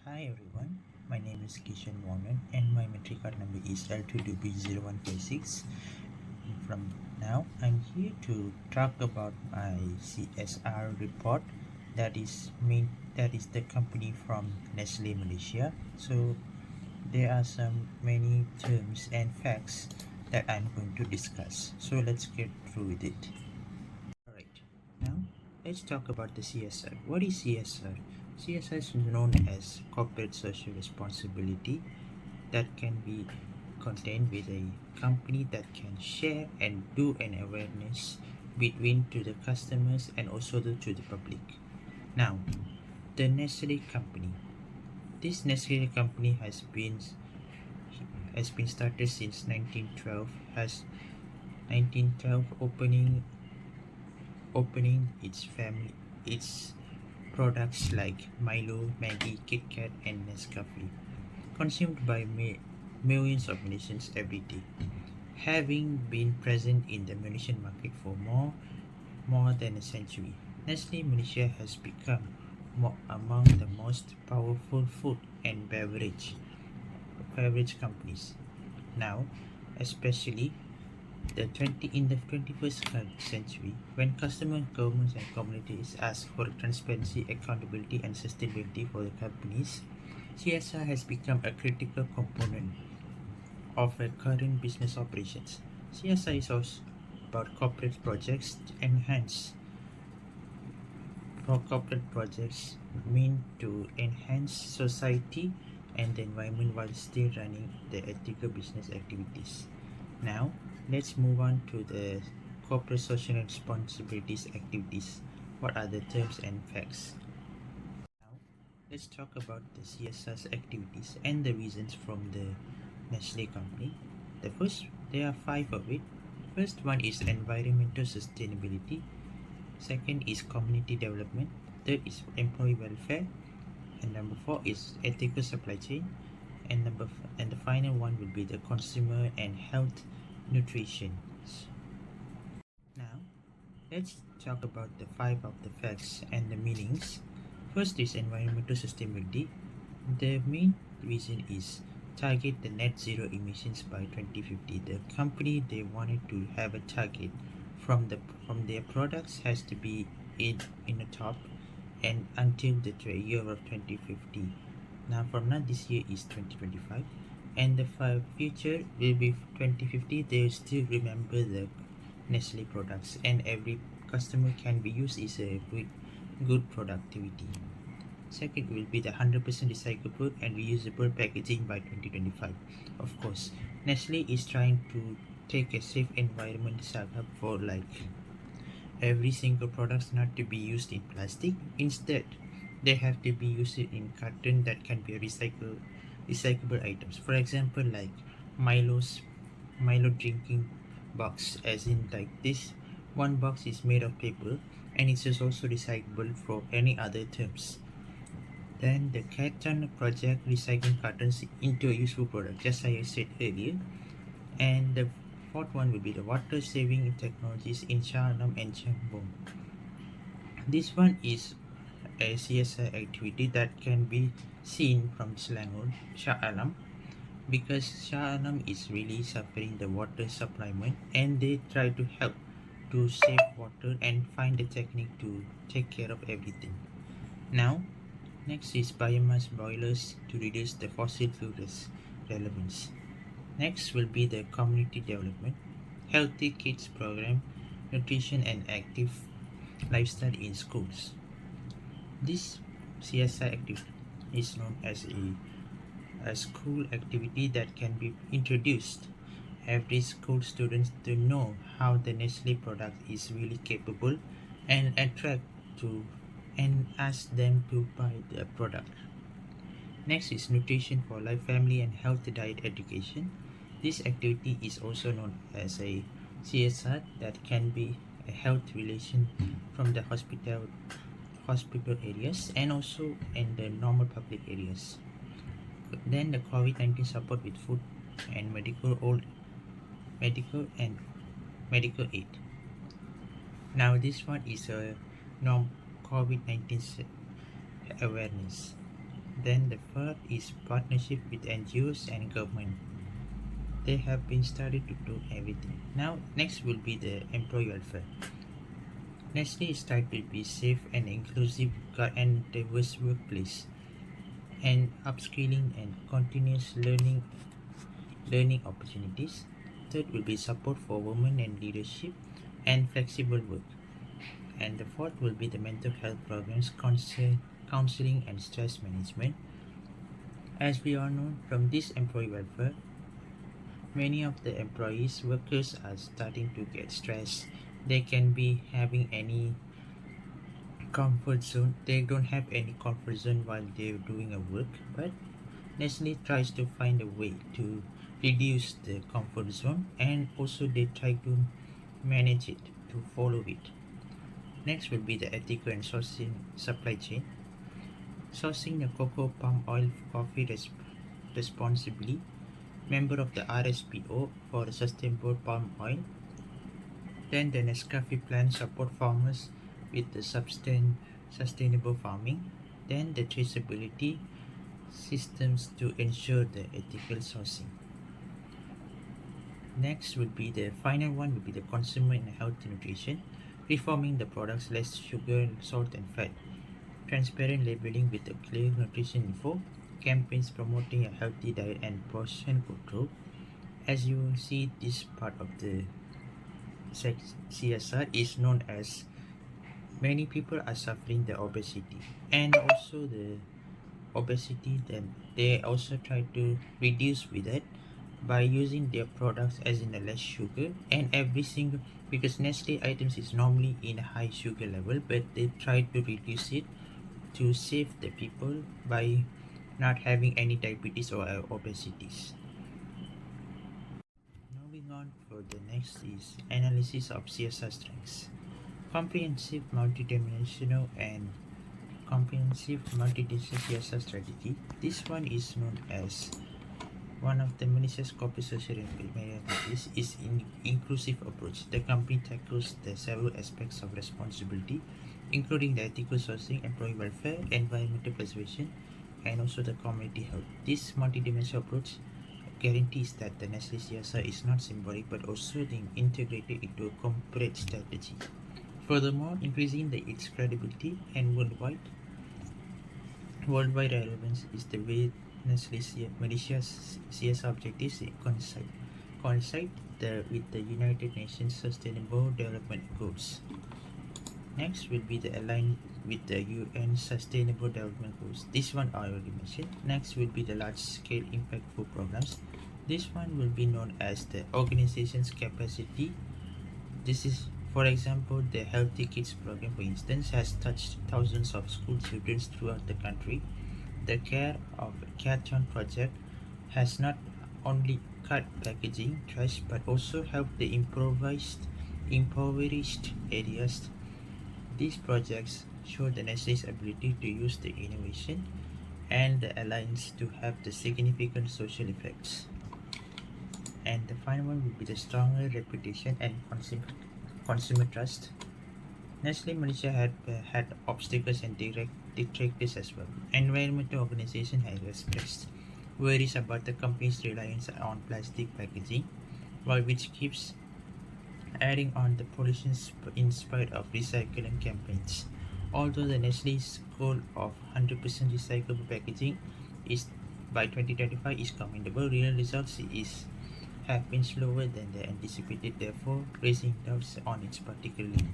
Hi everyone, my name is Kishan Mohan and my metric card number is L2DB0156. From now, I'm here to talk about my CSR report that is the company from Nestle Malaysia. So there are some many terms and facts that I'm going to discuss. So let's get through with it. Alright, now let's talk about the CSR. What is CSR? CSR is known as corporate social responsibility that can be contained with a company that can share and do an awareness between to the customers and also to the public. Now, the Nestle company. This Nestle company has been started since 1912. Has 1912 opening its products like Milo, Maggi, Kit Kat, and Nescafe, consumed by millions of Malaysians every day. Having been present in the Malaysian market for more than a century, Nestle Malaysia has become among the most powerful food and beverage companies. Now, especially in the 21st century, when customers, governments, and communities ask for transparency, accountability, and sustainability for the companies, CSR has become a critical component of a current business operations. CSR is also about corporate projects to enhance corporate projects mean to enhance society and the environment while still running the ethical business activities. Now, let's move on to the corporate social responsibilities activities. What are the terms and facts? Now, let's talk about the CSR's activities and the reasons from the Nestle company. There are five of it. First one is environmental sustainability. Second is community development. Third is employee welfare. And number four is ethical supply chain. And the final one will be the consumer and health nutrition. Now, let's talk about the five of the facts and the meanings. First is environmental sustainability. The main reason is target the net zero emissions by 2050. The company they wanted to have a target from their products has to be in the top and until the year of 2050. Now from now this year is 2025 and the future will be 2050. They still remember the Nestle products and every customer can be used is a good productivity. Second will be the 100% recyclable and reusable packaging by 2025. Of course, Nestle is trying to take a safe environment setup for like every single products not to be used in plastic. Instead, they have to be used in carton that can be recyclable items. For example, like Milo drinking box, as in like this one box is made of paper and it is also recyclable for any other terms. Then the Carton project recycling cartons into a useful product, just as I said earlier. And the fourth one will be the water saving technologies in Shah Alam and Chembong. This one is a CSR activity that can be seen from Selangor, Shah Alam, because Shah Alam is really suffering the water supplement and they try to help to save water and find a technique to take care of everything. Now, next is biomass boilers to reduce the fossil fuel relevance. Next will be the community development, healthy kids program, nutrition and active lifestyle in schools. This CSI activity is known as a school activity that can be introduced every school students to know how the Nestle product is really capable and attract to and ask them to buy the product. Next is nutrition for life, family and health diet education. This activity is also known as a CSR that can be a health relation from the hospital areas and also in the normal public areas. Then the COVID-19 support with food and medical aid. Now this one is a COVID-19 awareness. Then the third is partnership with NGOs and government. They have been started to do everything. Now next will be the employee welfare. Nestle is trying to be safe and inclusive and diverse workplace, and upskilling and continuous learning opportunities. Third will be support for women and leadership and flexible work. And the fourth will be the mental health programs, counseling and stress management. As we all know from this employee welfare, many of the workers are starting to get stressed. They can be having any comfort zone. They don't have any comfort zone while they're doing a work, but Nestle tries to find a way to reduce the comfort zone, and also they try to manage it, to follow it. Next will be the ethical and sourcing supply chain. Sourcing the cocoa, palm oil, coffee responsibly. Member of the RSPO for sustainable palm oil. Then the Nescafe plan support farmers with the sustainable farming. Then the traceability systems to ensure the ethical sourcing. Next would be the final one would be the consumer and health nutrition, reforming the products less sugar, salt and fat, transparent labeling with a clear nutrition info, campaigns promoting a healthy diet and portion control. As you see, this part of the CSR is known as many people are suffering the obesity, and also the obesity, then they also try to reduce with it by using their products as in a less sugar and every single, because Nestle items is normally in a high sugar level, but they try to reduce it to save the people by not having any diabetes or obesities. Moving on for the next is analysis of CSR strengths. Comprehensive multidimensional and comprehensive multidimensional CSR strategy. This one is known as one of the Malaysia's corporate social responsibilities is inclusive approach. The company tackles the several aspects of responsibility, including the ethical sourcing, employee welfare, environmental preservation, and also the community health. This multidimensional approach guarantees that the Nestle CSR is not symbolic but also being integrated into a corporate strategy. Furthermore, increasing its credibility and worldwide relevance is the way Malaysia's CSR objectives coincide with the United Nations Sustainable Development Goals. Next will be the aligned with the UN Sustainable Development Goals. This one I already mentioned. Next will be the large-scale impactful programs. This one will be known as the organization's capacity. This is, for example, the Healthy Kids program, for instance, has touched thousands of school children throughout the country. The Careton project has not only cut packaging trash but also helped the impoverished areas. These projects show the Nestle's ability to use the innovation and the alliance to have the significant social effects. And the final one will be the stronger reputation and consumer trust. Nestle Malaysia had obstacles and detractors as well. Environmental organization has expressed worries about the company's reliance on plastic packaging, which keeps adding on the pollution in spite of recycling campaigns. Although the Nestle's goal of 100% recyclable packaging is by 2025 is commendable, real results have been slower than they anticipated, therefore raising doubts on its particularly.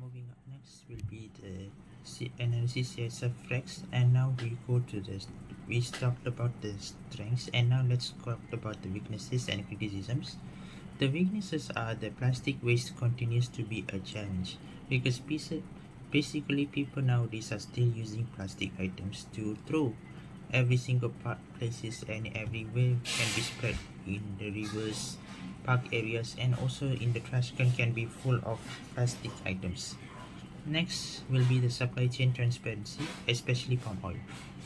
Moving up next will be the analysis CSR facts, and now we talked about the strengths, and now let's talk about the weaknesses and criticisms. The weaknesses are the plastic waste continues to be a challenge because basically people nowadays are still using plastic items to throw every single places, and everywhere can be spread in the rivers, park areas, and also in the trash can be full of plastic items. Next will be the supply chain transparency, especially palm oil.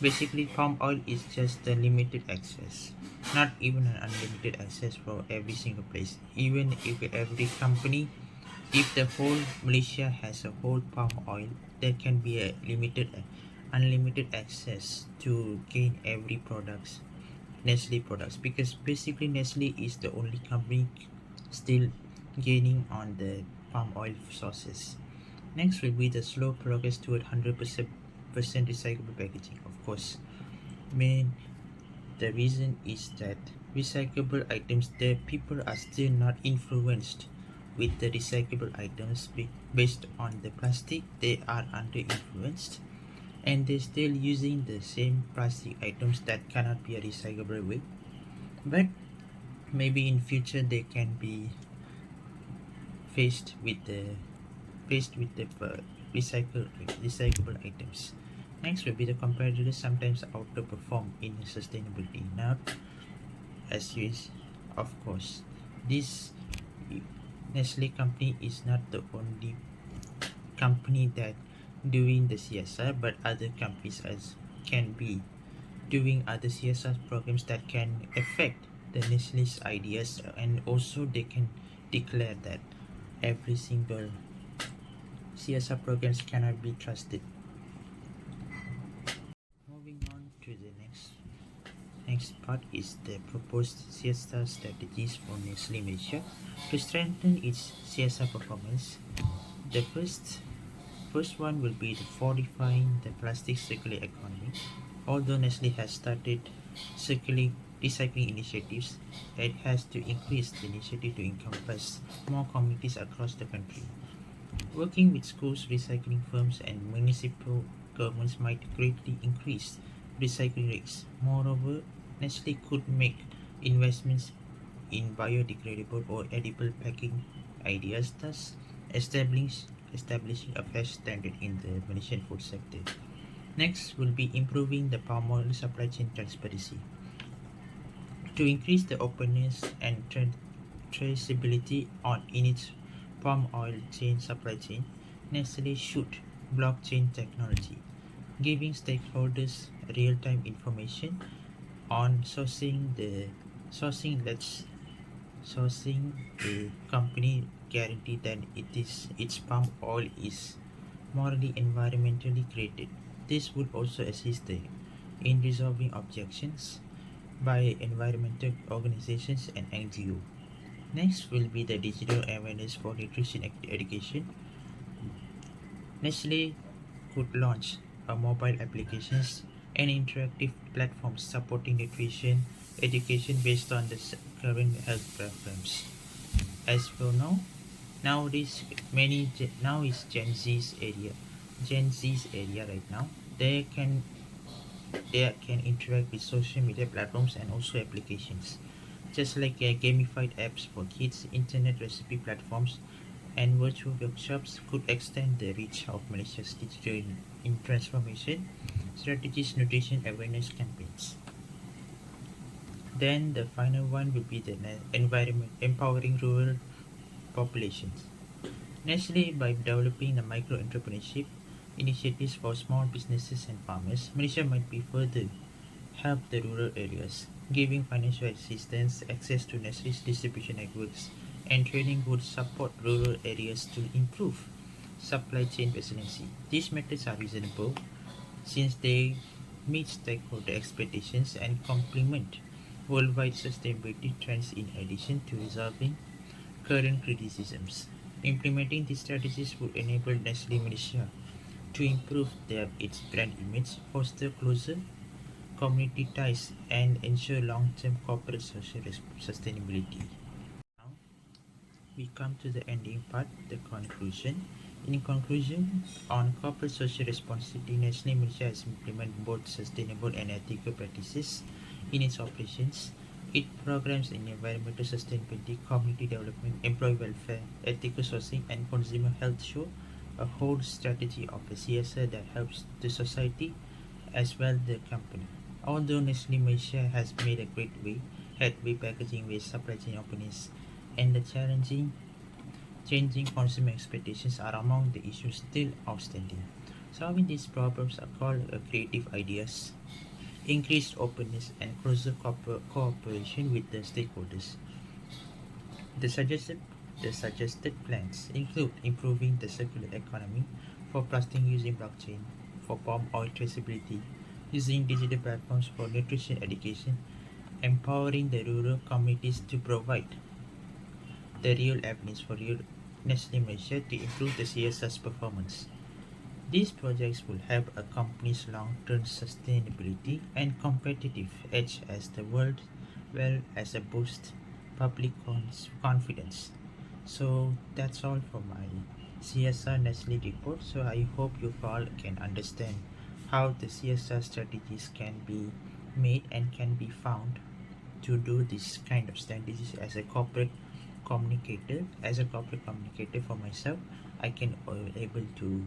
Basically, palm oil is just a limited access, not even an unlimited access for every single place. Even if every company, if the whole Malaysia has a whole palm oil, there can be a limited unlimited access to gain every products Nestle products, because basically Nestle is the only company still gaining on the palm oil sources. Next will be the slow progress toward 100% recyclable packaging. Of course, main the reason is that recyclable items, the people are still not influenced with the recyclable items based on the plastic. They are under influenced, and they're still using the same plastic items that cannot be a recyclable way. But maybe in future they can be faced with the recyclable items. Next will be the competitors sometimes outperform in sustainability. Not as is, of course. This Nestle company is not the only company that doing the CSR, but other companies as can be doing other CSR programs that can affect the Nestle's ideas, and also they can declare that every single CSR programs cannot be trusted. Moving on to the next part is the proposed CSR strategies for Nestle Malaysia to strengthen its CSR performance. The first one will be the fortifying the plastic circular economy. Although Nestle has started circular recycling initiatives, it has to increase the initiative to encompass more communities across the country. Working with schools, recycling firms, and municipal governments might greatly increase recycling rates. Moreover, Nestle could make investments in biodegradable or edible packaging ideas, thus establishing a fair standard in the Malaysian food sector. Next will be improving the palm oil supply chain transparency. To increase the openness and traceability in its palm oil supply chain, Nestle should blockchain technology, giving stakeholders real-time information on sourcing the company guarantee that its palm oil is morally environmentally graded. This would also assist in resolving objections by environmental organizations and NGO. Next will be the digital awareness for nutrition education. Nestle could launch a mobile applications and interactive platforms supporting nutrition education based on the current health programs. As for nowadays now is Gen Z's area right now. They can interact with social media platforms and also applications, just like gamified apps for kids, internet recipe platforms, and virtual workshops could extend the reach of Malaysia's digital in transformation strategies, nutrition awareness campaigns. Then the final one will be the environment empowering rural populations. Nestle, by developing the micro entrepreneurship initiatives for small businesses and farmers, Malaysia might be further help the rural areas, giving financial assistance, access to Nestle's distribution networks, and training would support rural areas to improve supply chain resiliency. These methods are reasonable since they meet stakeholder expectations and complement worldwide sustainability trends in addition to resolving current criticisms. Implementing these strategies would enable Nestle Malaysia to improve its brand image, foster closer community ties, and ensure long-term corporate social sustainability. Now we come to the ending part, the conclusion. In conclusion, on corporate social responsibility, Nestle Malaysia has implemented both sustainable and ethical practices in its operations. It programs in environmental sustainability, community development, employee welfare, ethical sourcing, and consumer health show a whole strategy of a CSR that helps the society as well the company. Although Nestle Malaysia has made a great headway packaging waste, supply chain openness, and the changing consumer expectations are among the issues still outstanding. Solving these problems are called creative ideas, increased openness, and closer cooperation with the stakeholders. The suggested plans include improving the circular economy for plastic using blockchain, for palm oil traceability, using digital platforms for nutrition education, empowering the rural communities to provide the real evidence for real Nestle measure to improve the CSR's performance. These projects will help a company's long-term sustainability and competitive edge as the world, well as a boost public confidence. So that's all for my CSR Nestle report. So I hope you all can understand how the CSR strategies can be made and can be found to do this kind of strategies as a corporate communicator. As a corporate communicator for myself, I can able to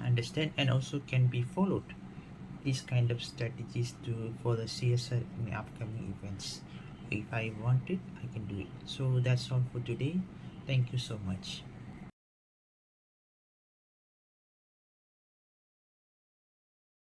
understand and also can be followed these kind of strategies to for the CSR in upcoming events. If I want it, I can do it. So that's all for today. Thank you so much.